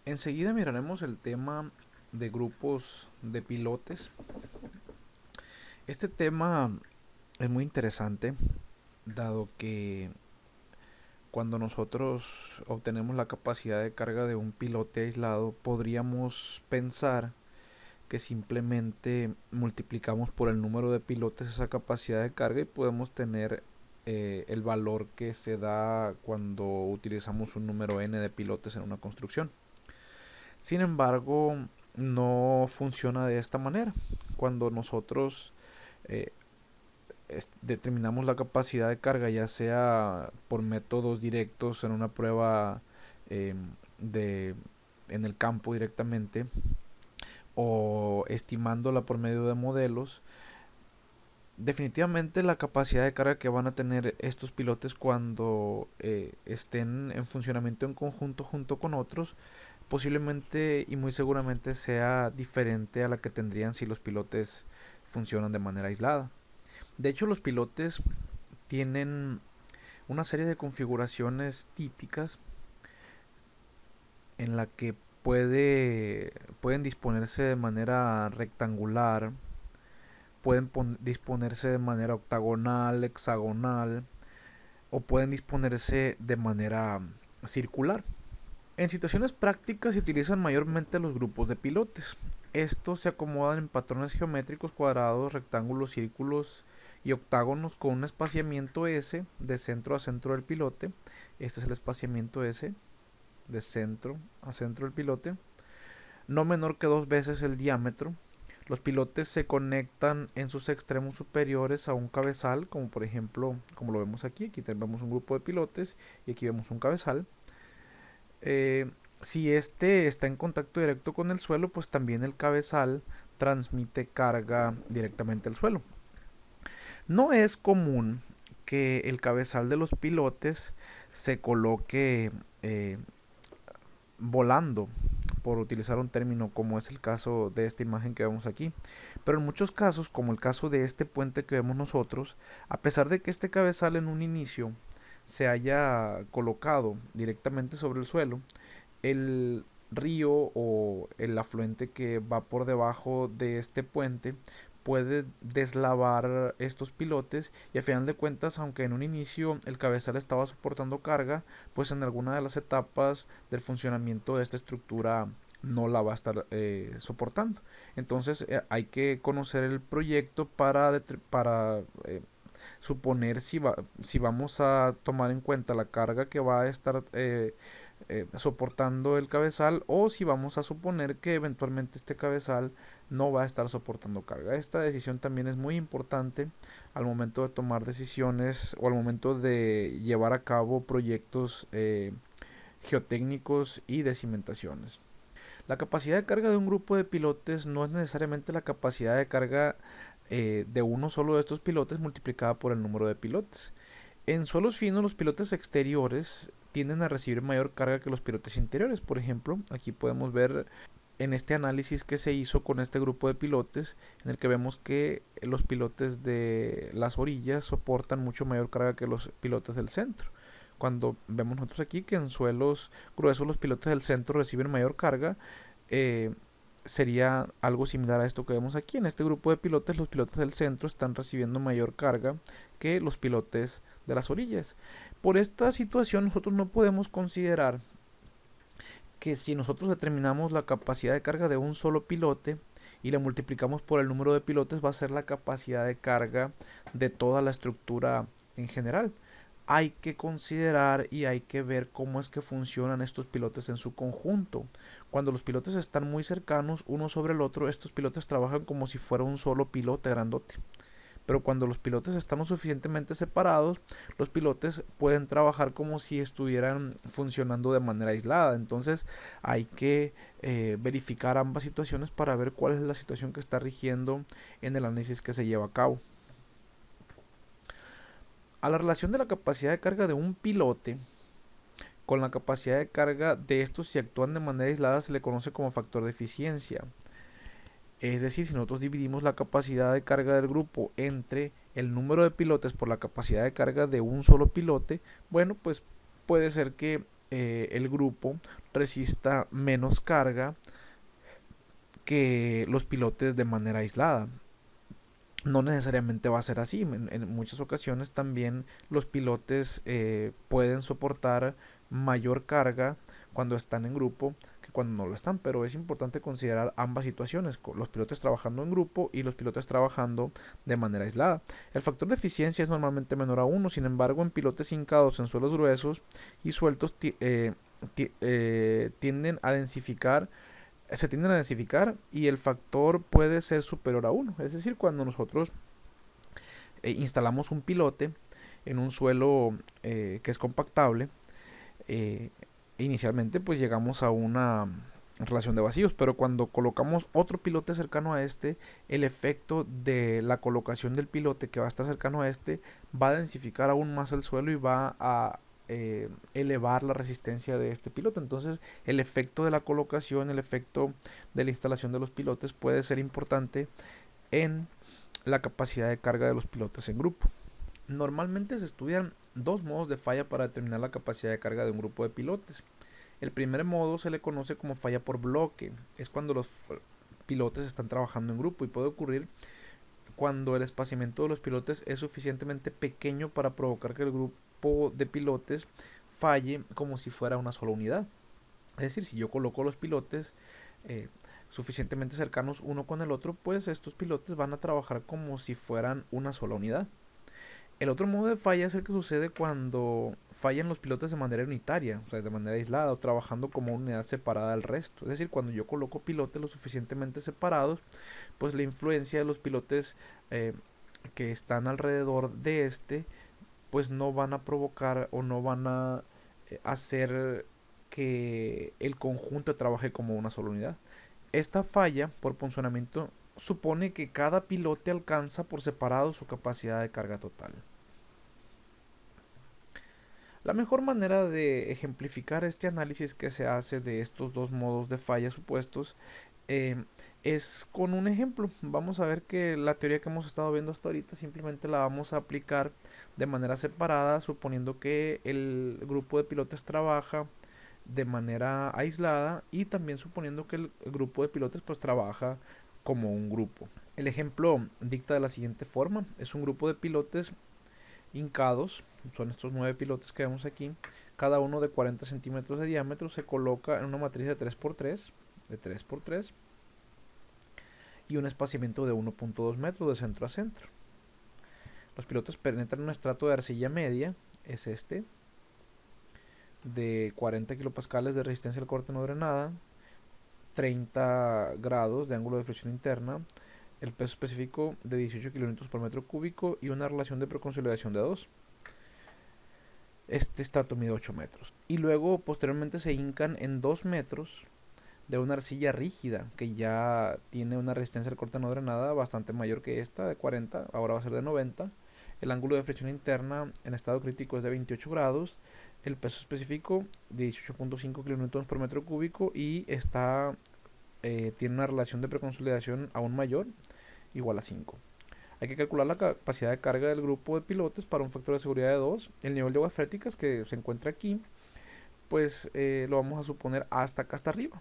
Enseguida miraremos el tema de grupos de pilotes. Este tema es muy interesante, dado que cuando nosotros obtenemos la capacidad de carga de un pilote aislado, podríamos pensar que simplemente multiplicamos por el número de pilotes esa capacidad de carga y podemos tener el valor que se da cuando utilizamos un número n de pilotes en una construcción. Sin embargo, no funciona de esta manera. Cuando nosotros eh, determinamos la capacidad de carga, ya sea por métodos directos en una prueba eh, de, en el campo directamente, o estimándola por medio de modelos, definitivamente la capacidad de carga que van a tener estos pilotes cuando estén en funcionamiento en conjunto junto con otros, posiblemente y muy seguramente sea diferente a la que tendrían si los pilotes funcionan de manera aislada. De hecho, los pilotes tienen una serie de configuraciones típicas en la que pueden disponerse de manera rectangular, pueden disponerse de manera octagonal, hexagonal, o pueden disponerse de manera circular. En situaciones prácticas se utilizan mayormente los grupos de pilotes. Estos se acomodan en patrones geométricos cuadrados, rectángulos, círculos y octágonos con un espaciamiento S de centro a centro del pilote. Este es el espaciamiento S de centro a centro del pilote, no menor que 2 veces el diámetro. Los pilotes se conectan en sus extremos superiores a un cabezal, como por ejemplo, como lo vemos aquí. Aquí tenemos un grupo de pilotes y aquí vemos un cabezal. Si este está en contacto directo con el suelo, pues también el cabezal transmite carga directamente al suelo. No es común que el cabezal de los pilotes se coloque volando, por utilizar un término como es el caso de esta imagen que vemos aquí. Pero en muchos casos, como el caso de este puente que vemos nosotros, a pesar de que este cabezal en un inicio se haya colocado directamente sobre el suelo, el río o el afluente que va por debajo de este puente puede deslavar estos pilotes y a final de cuentas, aunque en un inicio el cabezal estaba soportando carga, pues en alguna de las etapas del funcionamiento de esta estructura no la va a estar soportando. Entonces hay que conocer el proyecto para suponer si vamos a tomar en cuenta la carga que va a estar soportando el cabezal, o si vamos a suponer que eventualmente este cabezal no va a estar soportando carga. Esta decisión también es muy importante al momento de tomar decisiones o al momento de llevar a cabo proyectos geotécnicos y de cimentaciones. La capacidad de carga de un grupo de pilotes no es necesariamente la capacidad de carga de uno solo de estos pilotes multiplicada por el número de pilotes. En suelos finos, los pilotes exteriores tienden a recibir mayor carga que los pilotes interiores. Por ejemplo, aquí podemos ver en este análisis que se hizo con este grupo de pilotes, en el que vemos que los pilotes de las orillas soportan mucho mayor carga que los pilotes del centro. Cuando vemos nosotros aquí que en suelos gruesos los pilotes del centro reciben mayor carga, eh, sería algo similar a esto que vemos aquí. En este grupo de pilotes, los pilotes del centro están recibiendo mayor carga que los pilotes de las orillas. Por esta situación, nosotros no podemos considerar que si nosotros determinamos la capacidad de carga de un solo pilote y la multiplicamos por el número de pilotes, va a ser la capacidad de carga de toda la estructura en general. Hay que considerar y hay que ver cómo es que funcionan estos pilotes en su conjunto. Cuando los pilotes están muy cercanos uno sobre el otro, estos pilotes trabajan como si fuera un solo pilote grandote. Pero cuando los pilotes están lo suficientemente separados, los pilotes pueden trabajar como si estuvieran funcionando de manera aislada. Entonces hay que verificar ambas situaciones para ver cuál es la situación que está rigiendo en el análisis que se lleva a cabo. A la relación de la capacidad de carga de un pilote con la capacidad de carga de estos, si actúan de manera aislada, se le conoce como factor de eficiencia. Es decir, si nosotros dividimos la capacidad de carga del grupo entre el número de pilotes por la capacidad de carga de un solo pilote, bueno, pues puede ser que el grupo resista menos carga que los pilotes de manera aislada. No necesariamente va a ser así. En muchas ocasiones también los pilotes pueden soportar mayor carga cuando están en grupo que cuando no lo están, pero es importante considerar ambas situaciones, los pilotos trabajando en grupo y los pilotos trabajando de manera aislada. El factor de eficiencia es normalmente menor a 1, sin embargo en pilotes hincados en suelos gruesos y sueltos tienden a densificar se tienden a densificar y el factor puede ser superior a 1. Es decir, cuando nosotros instalamos un pilote en un suelo que es compactable, eh, inicialmente pues llegamos a una relación de vacíos, pero cuando colocamos otro pilote cercano a este, el efecto de la colocación del pilote que va a estar cercano a este va a densificar aún más el suelo y va a elevar la resistencia de este pilote. Entonces el efecto de la colocación, el efecto de la instalación de los pilotes puede ser importante en la capacidad de carga de los pilotes en grupo. Normalmente se estudian dos modos de falla para determinar la capacidad de carga de un grupo de pilotes. El primer modo se le conoce como falla por bloque. Es cuando los pilotes están trabajando en grupo y puede ocurrir cuando el espaciamiento de los pilotes es suficientemente pequeño para provocar que el grupo de pilotes falle como si fuera una sola unidad. Es decir, si yo coloco los pilotes suficientemente cercanos uno con el otro, pues estos pilotes van a trabajar como si fueran una sola unidad. El otro modo de falla es el que sucede cuando fallan los pilotes de manera unitaria, o sea, de manera aislada o trabajando como una unidad separada del resto. Es decir, cuando yo coloco pilotes lo suficientemente separados, pues la influencia de los pilotes que están alrededor de este, pues no van a provocar o no van a hacer que el conjunto trabaje como una sola unidad. Esta falla por puncionamiento supone que cada pilote alcanza por separado su capacidad de carga total. La mejor manera de ejemplificar este análisis que se hace de estos dos modos de falla supuestos es con un ejemplo. Vamos a ver que la teoría que hemos estado viendo hasta ahorita simplemente la vamos a aplicar de manera separada, suponiendo que el grupo de pilotos trabaja de manera aislada y también suponiendo que el grupo de pilotos pues trabaja como un grupo. El ejemplo dicta de la siguiente forma: es un grupo de pilotes hincados, son estos 9 pilotes que vemos aquí, cada uno de 40 centímetros de diámetro, se coloca en una matriz de 3x3, y un espaciamiento de 1.2 metros de centro a centro. Los pilotos penetran un estrato de arcilla media, es este, de 40 kilopascales de resistencia al corte no drenada, 30 grados de ángulo de flexión interna, el peso específico de 18 kilonewtons por metro cúbico y una relación de preconsolidación de 2. Este estrato mide 8 metros. Y luego posteriormente se hincan en 2 metros de una arcilla rígida que ya tiene una resistencia al corte no drenada bastante mayor que esta, de 40, ahora va a ser de 90. El ángulo de flexión interna en estado crítico es de 28 grados. El peso específico de 18.5 kilonewtons por metro cúbico y tiene una relación de preconsolidación aún mayor, igual a 5. Hay que calcular la capacidad de carga del grupo de pilotes para un factor de seguridad de 2. El nivel de aguas freáticas que se encuentra aquí, pues lo vamos a suponer hasta acá, hasta arriba.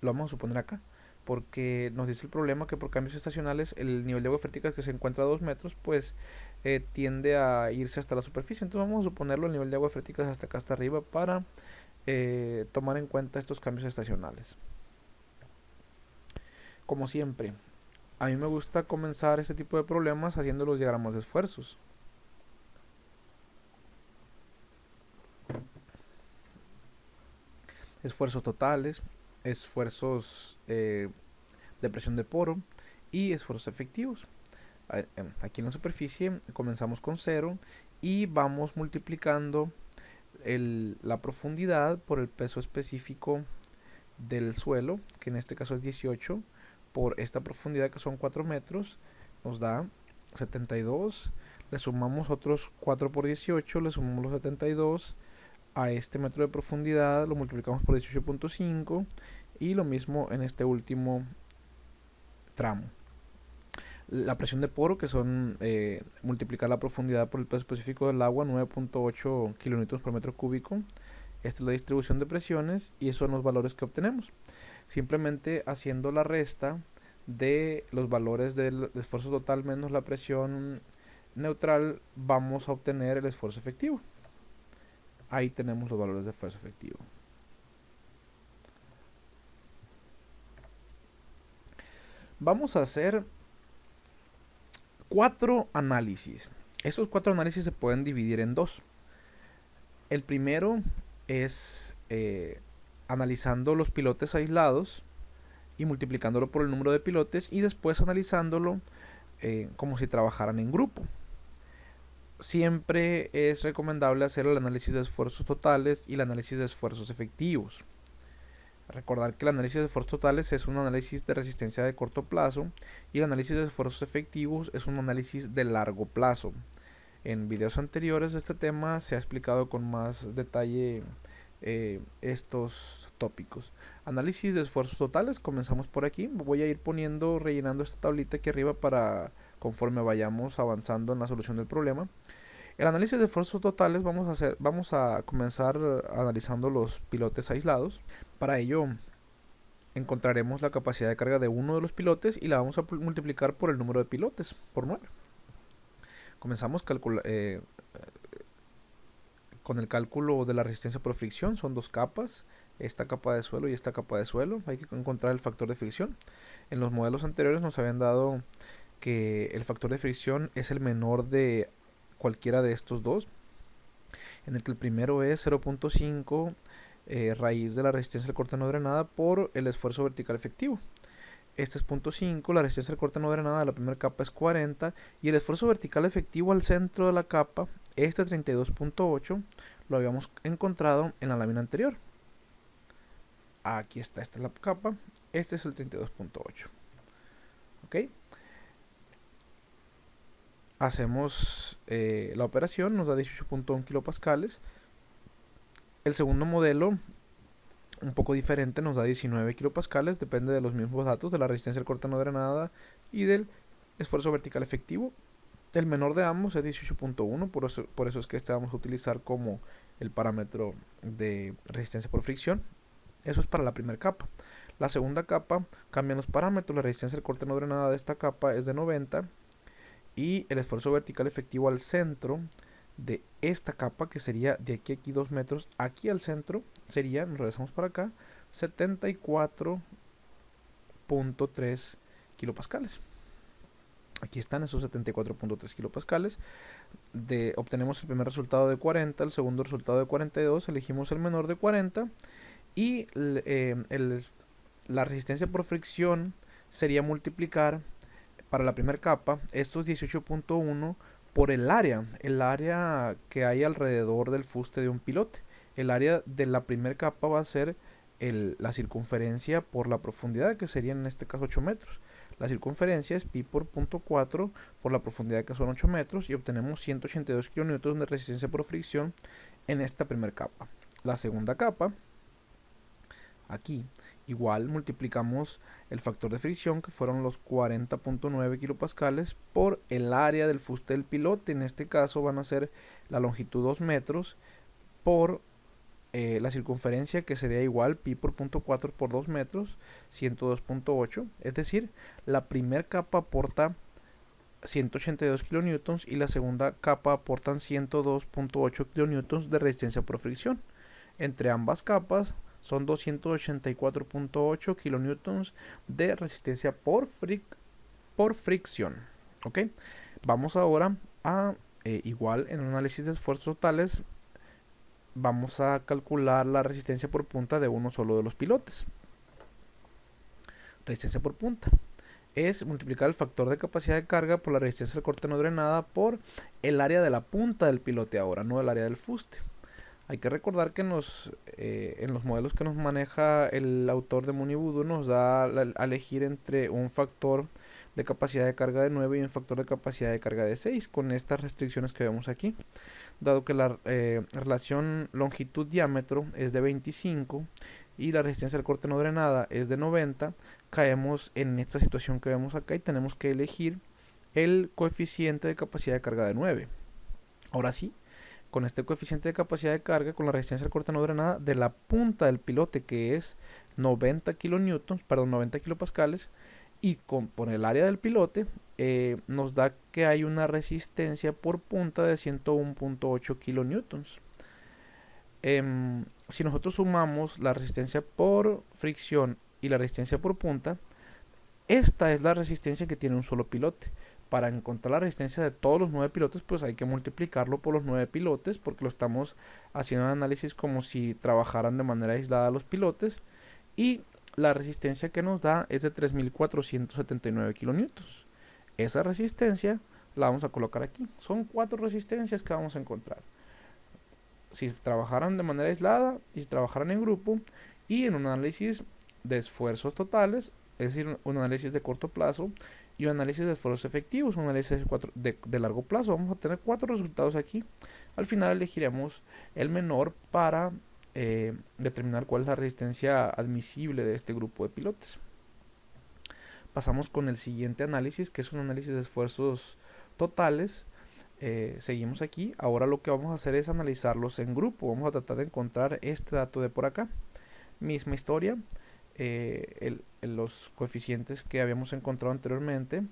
Lo vamos a suponer acá, porque nos dice el problema que por cambios estacionales el nivel de aguas freáticas que se encuentra a 2 metros, pues tiende a irse hasta la superficie. Entonces vamos a suponerlo el nivel de aguas freáticas hasta acá, hasta arriba, para tomar en cuenta estos cambios estacionales. Como siempre, a mí me gusta comenzar este tipo de problemas haciendo los diagramas de esfuerzos. Esfuerzos totales, esfuerzos de presión de poro y esfuerzos efectivos. Aquí en la superficie comenzamos con 0 y vamos multiplicando la profundidad por el peso específico del suelo, que en este caso es 18, por esta profundidad que son 4 metros, nos da 72. Le sumamos otros 4 por 18, le sumamos los 72 a este metro de profundidad, lo multiplicamos por 18.5 y lo mismo en este último tramo. La presión de poro, que son multiplicar la profundidad por el peso específico del agua, 9.8 kilonewtons por metro cúbico, Esta es la distribución de presiones y esos son los valores que obtenemos. Simplemente haciendo la resta de los valores del esfuerzo total menos la presión neutral, vamos a obtener el esfuerzo efectivo. Ahí tenemos los valores de esfuerzo efectivo. Vamos a hacer 4 análisis. Esos 4 análisis se pueden dividir en 2. El primero es analizando los pilotes aislados y multiplicándolo por el número de pilotes, y después analizándolo como si trabajaran en grupo. Siempre es recomendable hacer el análisis de esfuerzos totales y el análisis de esfuerzos efectivos. Recordar que el análisis de esfuerzos totales es un análisis de resistencia de corto plazo y el análisis de esfuerzos efectivos es un análisis de largo plazo. En videos anteriores de este tema se ha explicado con más detalle estos tópicos. Análisis de esfuerzos totales, comenzamos por aquí. Voy a ir rellenando esta tablita aquí arriba para conforme vayamos avanzando en la solución del problema. El análisis de esfuerzos totales vamos a comenzar analizando los pilotes aislados. Para ello encontraremos la capacidad de carga de uno de los pilotes y la vamos a multiplicar por el número de pilotes, por 9. Comenzamos con el cálculo de la resistencia por fricción. Son 2 capas, esta capa de suelo y esta capa de suelo. Hay que encontrar el factor de fricción. En los modelos anteriores nos habían dado que el factor de fricción es el menor de cualquiera de estos dos, en el que el primero es 0.5 raíz de la resistencia del corte no drenada por el esfuerzo vertical efectivo. Este es 0.5, la resistencia del corte no drenada de la primera capa es 40 y el esfuerzo vertical efectivo al centro de la capa, este 32.8, lo habíamos encontrado en la lámina anterior. Aquí está, esta es la capa, este es el 32.8. ¿Ok? Hacemos la operación, nos da 18.1 kilopascales. El segundo modelo, un poco diferente, nos da 19 kilopascales, depende de los mismos datos, de la resistencia del corte no drenada y del esfuerzo vertical efectivo. El menor de ambos es 18.1, por eso es que este vamos a utilizar como el parámetro de resistencia por fricción. Eso es para la primera capa. La segunda capa cambian los parámetros, la resistencia del corte no drenada de esta capa es de 90 y el esfuerzo vertical efectivo al centro de esta capa, que sería de aquí a aquí 2 metros, aquí al centro sería, nos regresamos para acá, 74.3 kilopascales. Aquí están esos 74.3 kilopascales. Obtenemos el primer resultado de 40, el segundo resultado de 42, elegimos el menor de 40 y la resistencia por fricción sería multiplicar para la primera capa estos 18.1 por el área que hay alrededor del fuste de un pilote. El área de la primera capa va a ser la circunferencia por la profundidad, que sería en este caso 8 metros. La circunferencia es pi por 0.4 por la profundidad, que son 8 metros, y obtenemos 182 kilonewtons de resistencia por fricción en esta primera capa. La segunda capa, aquí, igual multiplicamos el factor de fricción, que fueron los 40.9 kilopascales, por el área del fuste del pilote. En este caso van a ser la longitud 2 metros por la circunferencia, que sería igual pi por 0.4 por 2 metros, 102.8. Es decir, la primera capa aporta 182 kilonewtons y la segunda capa aportan 102.8 kilonewtons de resistencia por fricción. Entre ambas capas son 284.8 kilonewtons de resistencia por fricción. ¿Ok? Vamos ahora a, igual en un análisis de esfuerzos totales, vamos a calcular la resistencia por punta de uno solo de los pilotes. Resistencia por punta es multiplicar el factor de capacidad de carga por la resistencia del corte no drenada por el área de la punta del pilote ahora, no el área del fuste. Hay que recordar que en los modelos que nos maneja el autor de Munibudo nos da a elegir entre un factor de capacidad de carga de 9 y un factor de capacidad de carga de 6, con estas restricciones que vemos aquí. Dado que la relación longitud-diámetro es de 25 y la resistencia del corte no drenada es de 90, caemos en esta situación que vemos acá y tenemos que elegir el coeficiente de capacidad de carga de 9. Ahora sí, con este coeficiente de capacidad de carga, con la resistencia al corte no drenada de la punta del pilote, que es 90 kilonewtons, perdón, 90 kilopascales, y por el área del pilote nos da que hay una resistencia por punta de 101.8 kilonewtons. Si nosotros sumamos la resistencia por fricción y la resistencia por punta, esta es la resistencia que tiene un solo pilote. Para encontrar la resistencia de todos los 9 pilotes, pues hay que multiplicarlo por los 9 pilotes, porque lo estamos haciendo un análisis como si trabajaran de manera aislada los pilotes, y la resistencia que nos da es de 3479 kilonewtons. Esa resistencia la vamos a colocar aquí. Son 4 resistencias que vamos a encontrar si trabajaran de manera aislada y si trabajaran en grupo, y en un análisis de esfuerzos totales, es decir, un análisis de corto plazo y un análisis de esfuerzos efectivos, un análisis de largo plazo. Vamos a tener 4 resultados aquí. Al final elegiremos el menor para determinar cuál es la resistencia admisible de este grupo de pilotes. Pasamos con el siguiente análisis, que es un análisis de esfuerzos totales. Seguimos aquí. Ahora lo que vamos a hacer es analizarlos en grupo. Vamos a tratar de encontrar este dato de por acá. Misma historia. Los coeficientes que habíamos encontrado anteriormente.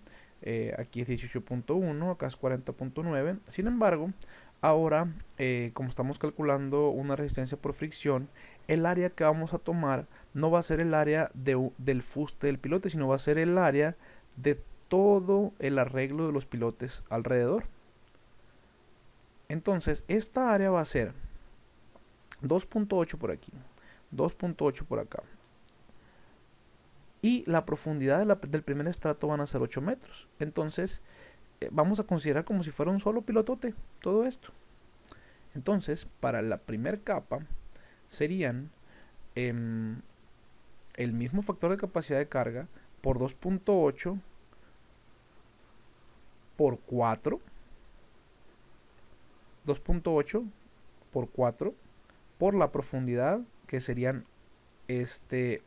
Aquí es 18.1, acá es 40.9. Sin embargo, ahora, como estamos calculando una resistencia por fricción, el área que vamos a tomar no va a ser el área del fuste del pilote, sino va a ser el área de todo el arreglo de los pilotes alrededor. Entonces, esta área va a ser 2.8 por aquí, 2.8 por acá. Y la profundidad del primer estrato van a ser 8 metros. Entonces, vamos a considerar como si fuera un solo pilotote todo esto. Entonces, para la primera capa serían el mismo factor de capacidad de carga por 2.8 por 4. 2.8 por 4 por la profundidad, que serían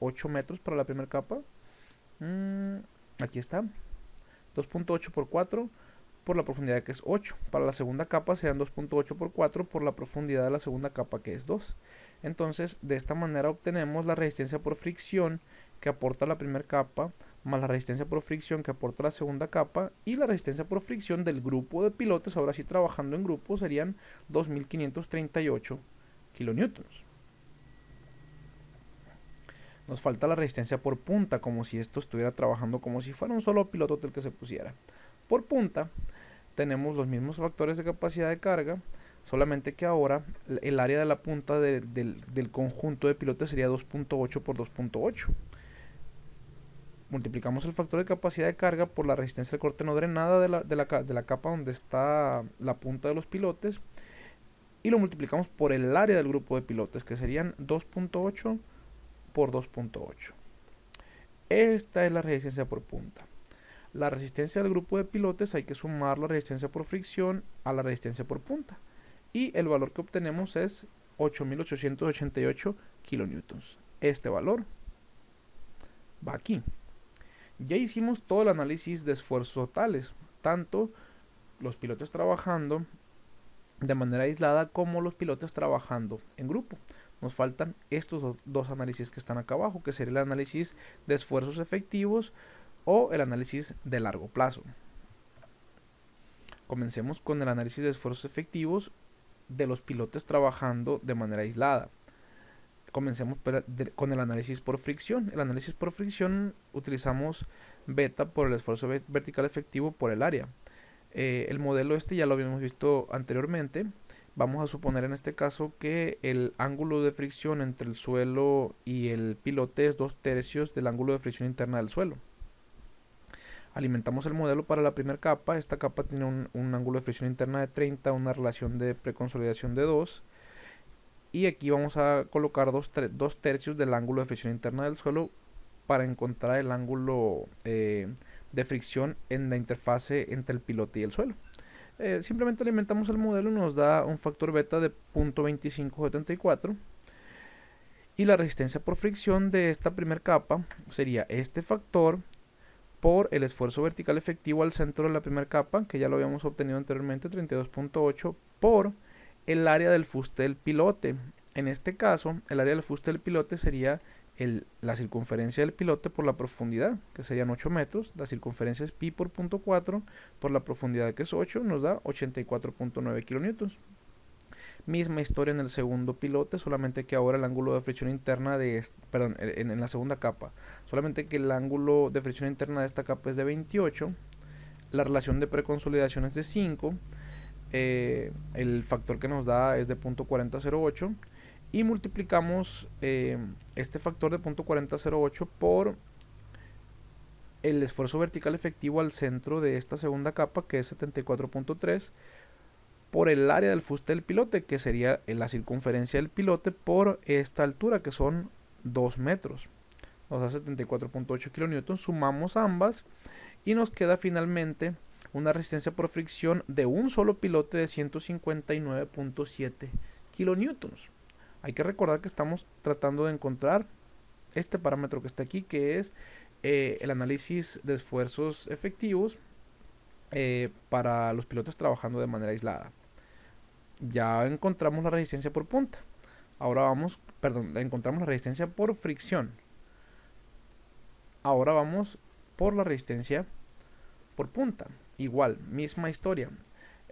8 metros para la primera capa. Aquí está. 2.8 por 4 por la profundidad, que es 8. Para la segunda capa serán 2.8 por 4 por la profundidad de la segunda capa, que es 2. Entonces, de esta manera obtenemos la resistencia por fricción que aporta la primera capa, más la resistencia por fricción que aporta la segunda capa, y la resistencia por fricción del grupo de pilotes, ahora sí trabajando en grupo, serían 2538 kilonewtons. Nos falta la resistencia por punta, como si esto estuviera trabajando como si fuera un solo piloto el que se pusiera. Por punta tenemos los mismos factores de capacidad de carga, solamente que ahora el área de la punta del conjunto de pilotes sería 2.8 por 2.8. Multiplicamos el factor de capacidad de carga por la resistencia al corte no drenada de la capa donde está la punta de los pilotes, y lo multiplicamos por el área del grupo de pilotes, que serían 2.8 por 2.8. Esta es la resistencia por punta. La resistencia del grupo de pilotes hay que sumar la resistencia por fricción a la resistencia por punta, y el valor que obtenemos es 8888 kilonewtons. Este valor va aquí. Ya hicimos todo el análisis de esfuerzos totales, tanto los pilotos trabajando de manera aislada como los pilotos trabajando en grupo. Nos faltan estos dos análisis que están acá abajo, que sería el análisis de esfuerzos efectivos o el análisis de largo plazo. Comencemos con el análisis de esfuerzos efectivos de los pilotos trabajando de manera aislada. Comencemos con el análisis por fricción. El análisis por fricción utilizamos beta por el esfuerzo vertical efectivo por el área. El modelo ya lo habíamos visto anteriormente. Vamos a suponer en este caso que el ángulo de fricción entre el suelo y el pilote es 2/3 del ángulo de fricción interna del suelo. Alimentamos el modelo para la primera capa. Esta capa tiene un ángulo de fricción interna de 30, una relación de preconsolidación de 2. Y aquí vamos a colocar 2/3 del ángulo de fricción interna del suelo para encontrar el ángulo de fricción en la interfase entre el pilote y el suelo. Simplemente alimentamos el modelo y nos da un factor beta de 0.2574. Y la resistencia por fricción de esta primera capa sería este factor por el esfuerzo vertical efectivo al centro de la primera capa, que ya lo habíamos obtenido anteriormente, 32.8, por el área del fuste del pilote. En este caso, el área del fuste del pilote sería la circunferencia del pilote por la profundidad, que serían 8 metros. La circunferencia es pi por 0.4 por la profundidad, que es 8, nos da 84.9 kilonewtons. Misma historia en el segundo pilote, solamente que ahora el ángulo de fricción interna en la segunda capa, solamente que el ángulo de fricción interna de esta capa es de 28, la relación de preconsolidación es de 5, el factor que nos da es de 0.4008 y multiplicamos este factor de 0.4008 por el esfuerzo vertical efectivo al centro de esta segunda capa, que es 74.3, por el área del fuste del pilote, que sería la circunferencia del pilote por esta altura, que son 2 metros. Nos da 74.8 kilonewtons, sumamos ambas y nos queda finalmente una resistencia por fricción de un solo pilote de 159.7 kilonewtons. Hay que recordar que estamos tratando de encontrar este parámetro que está aquí, que es el análisis de esfuerzos efectivos para los pilotos trabajando de manera aislada. Ya encontramos la resistencia por punta. Ahora encontramos la resistencia por fricción. Ahora vamos por la resistencia por punta. Igual, misma historia.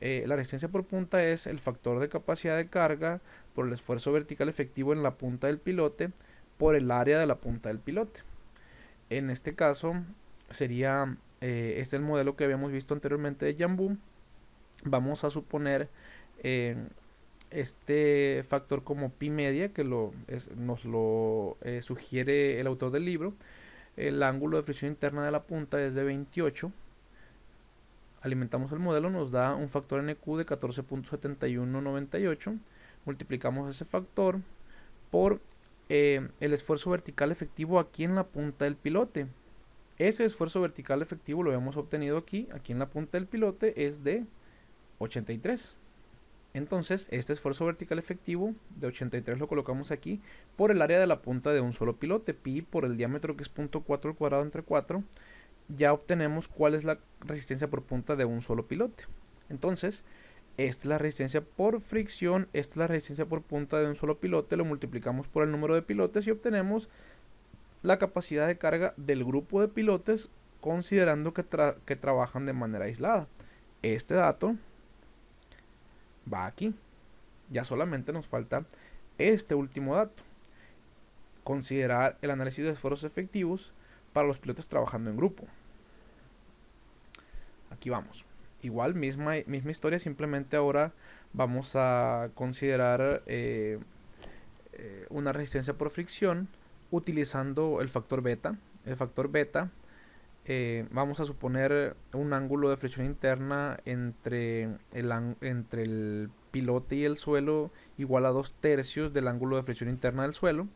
La resistencia por punta es el factor de capacidad de carga por el esfuerzo vertical efectivo en la punta del pilote por el área de la punta del pilote. En este caso sería, este es el modelo que habíamos visto anteriormente de Jambu. Vamos a suponer este factor como pi media, que nos lo sugiere el autor del libro. El ángulo de fricción interna de la punta es de 28. Alimentamos el modelo, nos da un factor NQ de 14.7198. Multiplicamos ese factor por el esfuerzo vertical efectivo aquí en la punta del pilote. Ese esfuerzo vertical efectivo lo hemos obtenido aquí en la punta del pilote, es de 83. Entonces, este esfuerzo vertical efectivo de 83 lo colocamos aquí por el área de la punta de un solo pilote, pi por el diámetro, que es 0.4 al cuadrado entre 4. Ya obtenemos cuál es la resistencia por punta de un solo pilote. Entonces, esta es la resistencia por fricción, esta es la resistencia por punta de un solo pilote, lo multiplicamos por el número de pilotes y obtenemos la capacidad de carga del grupo de pilotes, considerando que trabajan de manera aislada. Este dato va aquí. Ya solamente nos falta este último dato: considerar el análisis de esfuerzos efectivos para los pilotos trabajando en grupo. Aquí vamos. Igual, misma historia, simplemente ahora vamos a considerar una resistencia por fricción utilizando el factor beta. El factor beta, vamos a suponer un ángulo de fricción interna entre el pilote y el suelo igual a 2/3 del ángulo de fricción interna del suelo.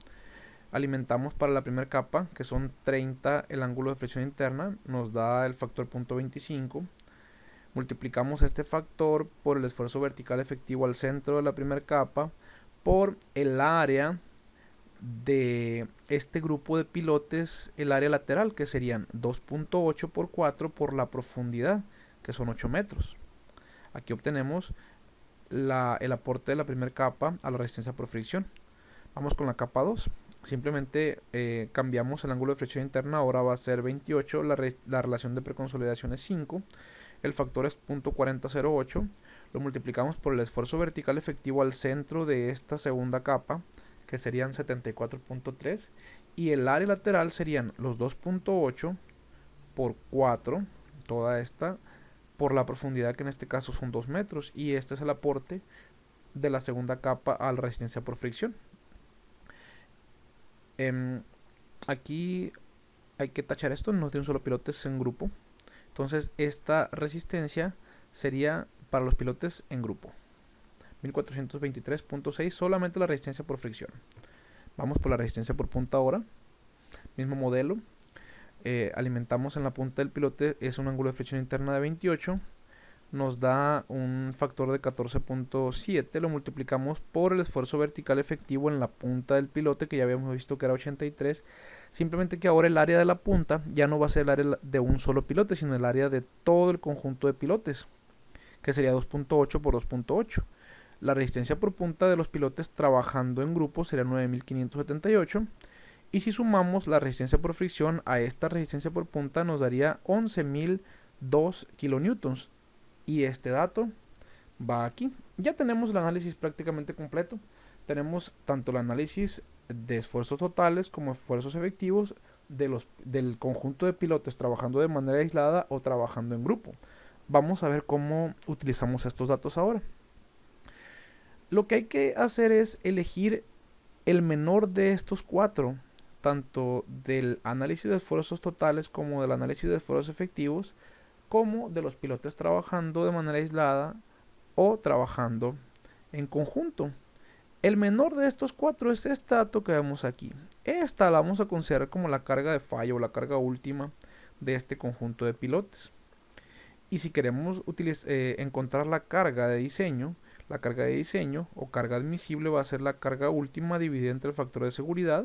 Alimentamos para la primera capa, que son 30 el ángulo de fricción interna, nos da el factor 0.25. Multiplicamos este factor por el esfuerzo vertical efectivo al centro de la primera capa por el área de este grupo de pilotes, el área lateral, que serían 2.8 por 4 por la profundidad, que son 8 metros. Aquí obtenemos el aporte de la primera capa a la resistencia por fricción. Vamos con la capa 2. Simplemente cambiamos el ángulo de fricción interna, ahora va a ser 28, la relación de preconsolidación es 5, el factor es 0.4008, lo multiplicamos por el esfuerzo vertical efectivo al centro de esta segunda capa, que serían 74.3, y el área lateral serían los 2.8 por 4, toda esta, por la profundidad, que en este caso son 2 metros, y este es el aporte de la segunda capa a la resistencia por fricción. Aquí hay que tachar esto, no tiene un solo pilote, es en grupo. Entonces esta resistencia sería para los pilotes en grupo. 1423.6, solamente la resistencia por fricción. Vamos por la resistencia por punta ahora. Mismo modelo. Alimentamos en la punta del pilote, es un ángulo de fricción interna de 28. Nos da un factor de 14.7, lo multiplicamos por el esfuerzo vertical efectivo en la punta del pilote, que ya habíamos visto que era 83. Simplemente que ahora el área de la punta ya no va a ser el área de un solo pilote, sino el área de todo el conjunto de pilotes, que sería 2.8 por 2.8. La resistencia por punta de los pilotes trabajando en grupo sería 9578. Y si sumamos la resistencia por fricción a esta resistencia por punta nos daría 11.002 kilonewtons. Y este dato va aquí. Ya tenemos el análisis prácticamente completo. Tenemos tanto el análisis de esfuerzos totales como esfuerzos efectivos del conjunto de pilotos trabajando de manera aislada o trabajando en grupo. Vamos a ver cómo utilizamos estos datos ahora. Lo que hay que hacer es elegir el menor de estos cuatro, tanto del análisis de esfuerzos totales como del análisis de esfuerzos efectivos, como de los pilotos trabajando de manera aislada o trabajando en conjunto. El menor de estos cuatro es este dato que vemos aquí. Esta la vamos a considerar como la carga de fallo o la carga última de este conjunto de pilotes. Y si queremos encontrar la carga de diseño o carga admisible va a ser la carga última dividida entre el factor de seguridad.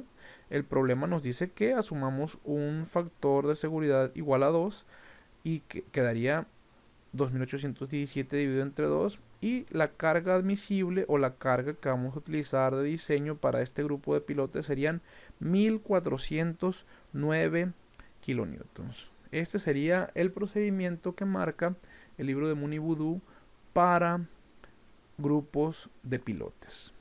El problema nos dice que asumamos un factor de seguridad igual a 2 y que quedaría 2817 dividido entre 2, y la carga admisible o la carga que vamos a utilizar de diseño para este grupo de pilotes serían 1409 kilonewtons. Este sería el procedimiento que marca el libro de Mooney Voodoo para grupos de pilotes.